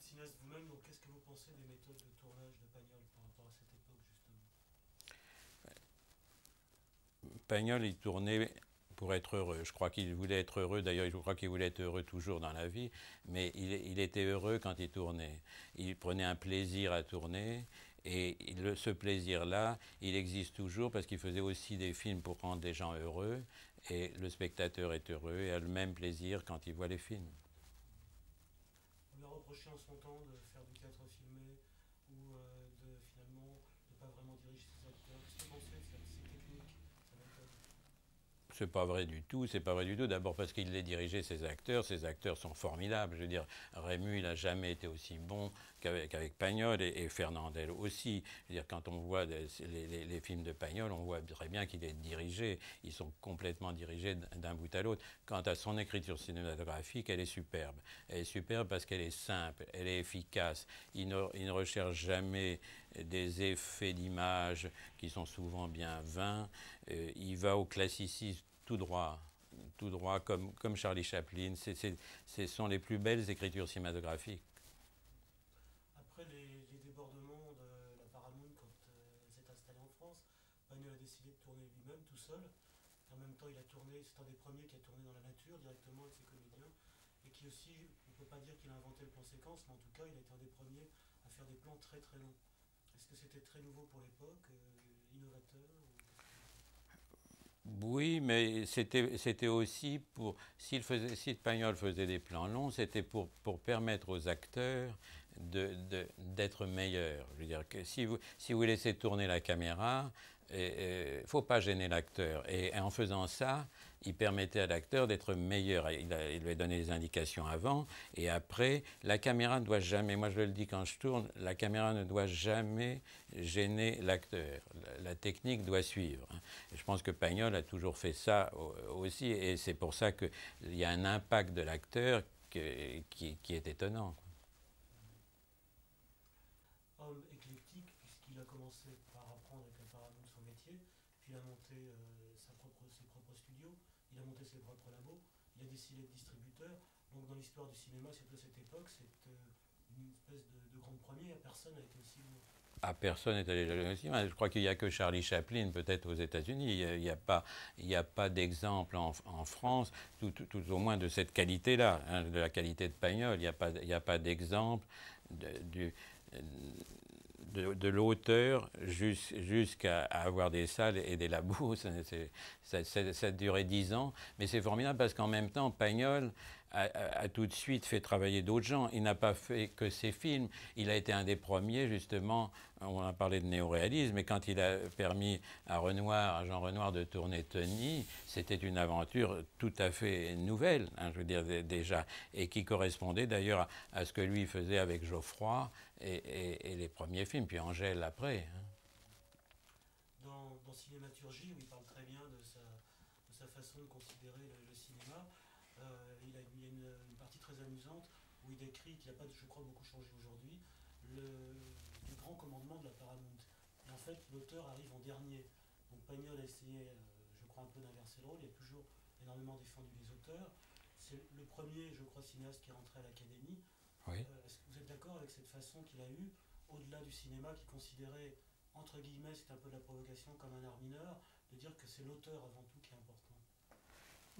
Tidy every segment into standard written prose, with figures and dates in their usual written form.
cinéaste vous-même, donc qu'est-ce que vous pensez des méthodes de tournage de Pagnol par rapport à cette époque justement? Pagnol, il tournait pour être heureux. Je crois qu'il voulait être heureux, d'ailleurs je crois qu'il voulait être heureux toujours dans la vie, mais il était heureux quand il tournait. Il prenait un plaisir à tourner, et ce plaisir-là, il existe toujours parce qu'il faisait aussi des films pour rendre des gens heureux, et le spectateur est heureux et a le même plaisir quand il voit les films. On lui a reproché en son temps de faire du théâtre filmé ou de finalement ne pas vraiment diriger ses acteurs. Qu'est-ce que vous pensez de ces techniques, sa méthode? C'est pas vrai du tout, c'est pas vrai du tout. D'abord parce qu'il les dirigeait, ses acteurs sont formidables. Je veux dire, Rému, il n'a jamais été aussi bon qu'avec Pagnol, et Fernandel aussi. Je veux dire, quand on voit les films de Pagnol, on voit très bien qu'il est dirigé. Ils sont complètement dirigés d'un bout à l'autre. Quant à son écriture cinématographique, elle est superbe. Elle est superbe parce qu'elle est simple, elle est efficace. Il ne recherche jamais des effets d'image qui sont souvent bien vains. Il va au classicisme tout droit comme Charlie Chaplin. Ce sont les plus belles écritures cinématographiques. Après les débordements de la Paramount quand elle s'est installée en France, Pagnol a décidé de tourner lui-même tout seul. Et en même temps, il a tourné, c'est un des premiers qui a tourné dans la nature directement avec ses comédiens. Et qui aussi, on ne peut pas dire qu'il a inventé le plan séquence, mais en tout cas, il a été un des premiers à faire des plans très très longs. Est-ce que c'était très nouveau pour l'époque, innovateur qu'est-ce que vous en pensez? Oui, mais c'était aussi pour. Si Pagnol faisait des plans longs, c'était pour permettre aux acteurs d'être meilleurs. Je veux dire que si vous laissez tourner la caméra, il ne faut pas gêner l'acteur. Et en faisant ça, il permettait à l'acteur d'être meilleur. Il lui a donné des indications avant et après. La caméra ne doit jamais, moi je le dis quand je tourne, la caméra ne doit jamais gêner l'acteur. La technique doit suivre. Et je pense que Pagnol a toujours fait ça aussi, et c'est pour ça qu'il y a un impact de l'acteur qui est étonnant. Homme éclectique, puisqu'il a commencé par apprendre avec la Paramount son métier, puis il a monté ses propres studios, il a monté ses propres labos, il a décidé d'être distributeur. Donc dans l'histoire du cinéma, c'est de cette époque, c'est une espèce de grande première, personne n'a été aussi loin. Ah, personne n'est allé au cinéma. Je crois qu'il n'y a que Charlie Chaplin, peut-être aux États-Unis. Il y a pas d'exemple en France, tout au moins de cette qualité-là, hein, de la qualité de Pagnol. Il y a pas d'exemple du, de l'auteur jusqu'à avoir des salles et des labos. Ça a duré 10 ans, mais c'est formidable parce qu'en même temps, Pagnol a tout de suite fait travailler d'autres gens. Il n'a pas fait que ses films. Il a été un des premiers, justement, on a parlé de néoréalisme, mais quand il a permis à Jean Renoir de tourner Tony, c'était une aventure tout à fait nouvelle, hein, je veux dire déjà, et qui correspondait d'ailleurs à ce que lui faisait avec Geoffroy et les premiers films, puis Angèle après. Hein. Dans Cinématurgie, où il parle très bien de sa façon de considérer le cinéma, il y a une partie très amusante où il décrit qu'il n'a pas, je crois, beaucoup changé aujourd'hui, du grand commandement de la Paramount. Et en fait, l'auteur arrive en dernier. Donc Pagnol a essayé, je crois, un peu d'inverser le rôle. Il a toujours énormément défendu les auteurs. C'est le premier, je crois, cinéaste qui est rentré à l'Académie. Oui. Est-ce que vous êtes d'accord avec cette façon qu'il a eue, au-delà du cinéma, qui considérait, entre guillemets, c'est un peu de la provocation, comme un art mineur, de dire que c'est l'auteur avant tout qui est important?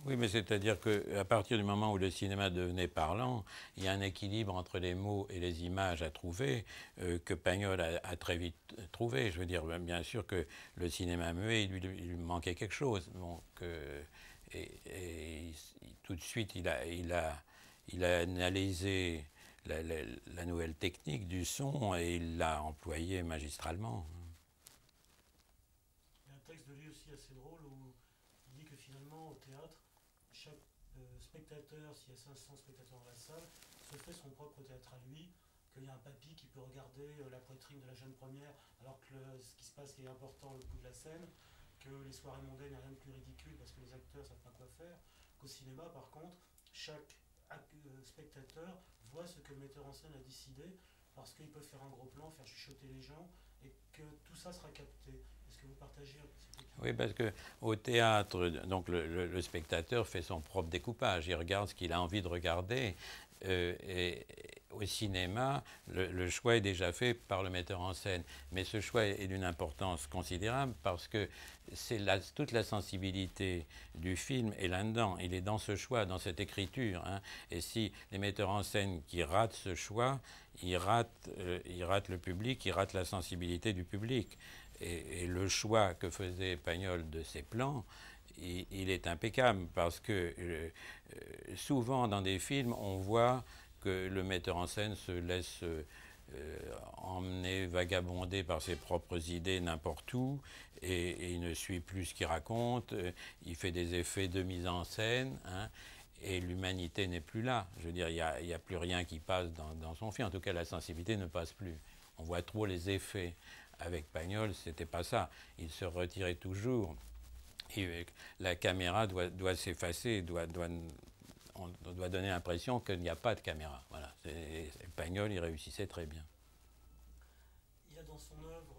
Oui, mais c'est-à-dire qu'à partir du moment où le cinéma devenait parlant, il y a un équilibre entre les mots et les images à trouver, que Pagnol a très vite trouvé. Je veux dire, bien sûr que le cinéma muet, il lui manquait quelque chose. Donc, tout de suite, il a analysé la nouvelle technique du son et il l'a employée magistralement. Il y a un texte de lui aussi assez drôle où il dit que finalement, au théâtre, chaque spectateur, s'il y a 500 spectateurs dans la salle, se fait son propre théâtre à lui, qu'il y a un papy qui peut regarder la poitrine de la jeune première, alors que ce qui se passe est important au bout de la scène, que les soirées mondaines, il n'y a rien de plus ridicule parce que les acteurs ne savent pas quoi faire, qu'au cinéma, par contre, chaque spectateur voit ce que le metteur en scène a décidé, parce qu'il peut faire un gros plan, faire chuchoter les gens, et que tout ça sera capté. Est-ce que vous partagez cette opinion? Oui, parce qu'au théâtre, donc le spectateur fait son propre découpage, il regarde ce qu'il a envie de regarder. Et au cinéma, le choix est déjà fait par le metteur en scène. Mais ce choix est d'une importance considérable parce que toute la sensibilité du film est là-dedans. Il est dans ce choix, dans cette écriture. Hein. Et si les metteurs en scène qui ratent ce choix, ils ratent le public, ils ratent la sensibilité du public. Et le choix que faisait Pagnol de ses plans, il est impeccable parce que souvent dans des films, on voit que le metteur en scène se laisse emmener, vagabonder par ses propres idées n'importe où et il ne suit plus ce qu'il raconte, il fait des effets de mise en scène. Hein, et l'humanité n'est plus là. Je veux dire, il n'y a plus rien qui passe dans son film. En tout cas, la sensibilité ne passe plus. On voit trop les effets. Avec Pagnol, c'était pas ça. Il se retirait toujours. Et la caméra doit s'effacer, on doit donner l'impression qu'il n'y a pas de caméra. Voilà. Pagnol, il réussissait très bien. Il y a dans son œuvre,